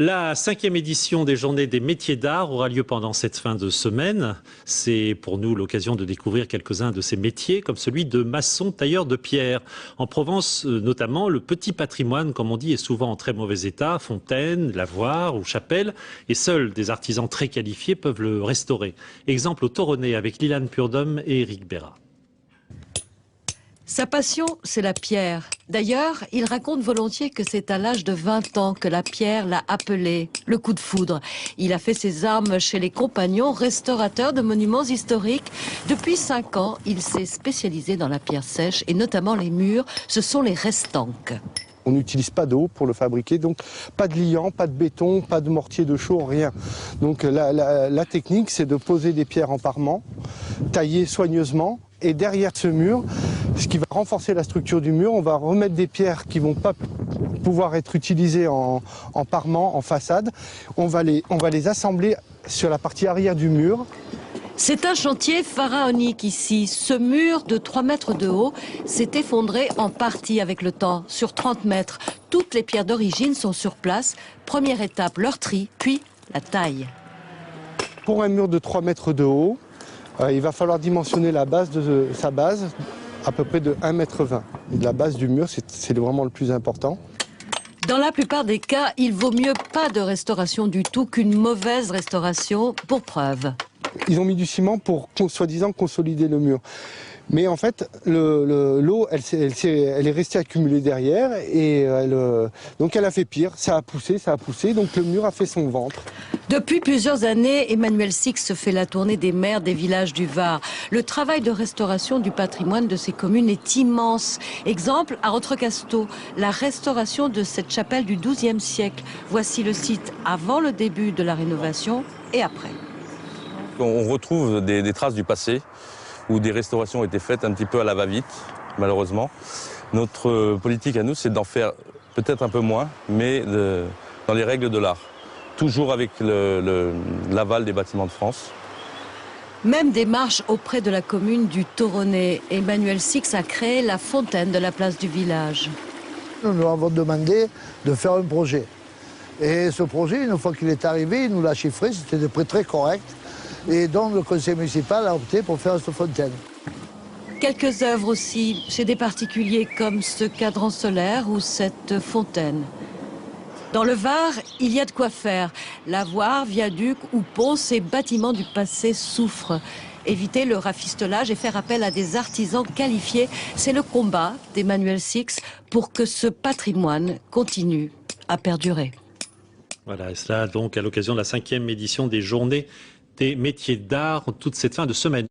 La 5e édition des Journées des métiers d'art aura lieu pendant cette fin de semaine. C'est pour nous l'occasion de découvrir quelques-uns de ces métiers, comme celui de maçon tailleur de pierre. En Provence, notamment, le petit patrimoine, comme on dit, est souvent en très mauvais état, fontaine, lavoir ou chapelle, et seuls des artisans très qualifiés peuvent le restaurer. Exemple au Toronnais avec Lilane Purdom et Éric Béra. Sa passion, c'est la pierre. D'ailleurs, il raconte volontiers que c'est à l'âge de 20 ans que la pierre l'a appelé le coup de foudre. Il a fait ses armes chez les compagnons restaurateurs de monuments historiques. Depuis 5 ans, il s'est spécialisé dans la pierre sèche et notamment les murs. Ce sont les restanques. On n'utilise pas d'eau pour le fabriquer, donc pas de liant, pas de béton, pas de mortier de chaux, rien. Donc la technique, c'est de poser des pierres en parement, tailler soigneusement, et derrière ce mur, ce qui va renforcer la structure du mur, on va remettre des pierres qui vont pas pouvoir être utilisées en parement, en façade. On va les assembler sur la partie arrière du mur. C'est un chantier pharaonique ici. Ce mur de 3 mètres de haut s'est effondré en partie avec le temps, sur 30 mètres. Toutes les pierres d'origine sont sur place. Première étape, leur tri, puis la taille. Pour un mur de 3 mètres de haut, il va falloir dimensionner la base de sa base à peu près de 1,20 m. La base du mur, c'est vraiment le plus important. Dans la plupart des cas, il vaut mieux pas de restauration du tout qu'une mauvaise restauration, pour preuve. Ils ont mis du ciment pour, soi-disant, consolider le mur. Mais en fait, l'eau, elle est restée accumulée derrière et donc elle a fait pire. Ça a poussé, donc le mur a fait son ventre. Depuis plusieurs années, Emmanuel Six fait la tournée des maires des villages du Var. Le travail de restauration du patrimoine de ces communes est immense. Exemple, à Entrecasteaux, la restauration de cette chapelle du XIIe siècle. Voici le site avant le début de la rénovation et après. On retrouve des traces du passé, où des restaurations ont été faites un petit peu à la va-vite, malheureusement. Notre politique à nous, c'est d'en faire peut-être un peu moins, mais dans les règles de l'art. Toujours avec l'aval des bâtiments de France. Même démarche auprès de la commune du Toronnais. Emmanuel Six a créé la fontaine de la place du village. Nous nous avons demandé de faire un projet. Et ce projet, une fois qu'il est arrivé, il nous l'a chiffré, c'était des prix très corrects. Et donc le conseil municipal a opté pour faire cette fontaine. Quelques œuvres aussi chez des particuliers comme ce cadran solaire ou cette fontaine. Dans le Var, il y a de quoi faire. Lavoir, viaduc ou pont, ces bâtiments du passé souffrent. Éviter le rafistolage et faire appel à des artisans qualifiés, c'est le combat d'Emmanuel Six pour que ce patrimoine continue à perdurer. Voilà, et cela donc à l'occasion de la 5e édition des Journées des métiers d'art toute cette fin de semaine.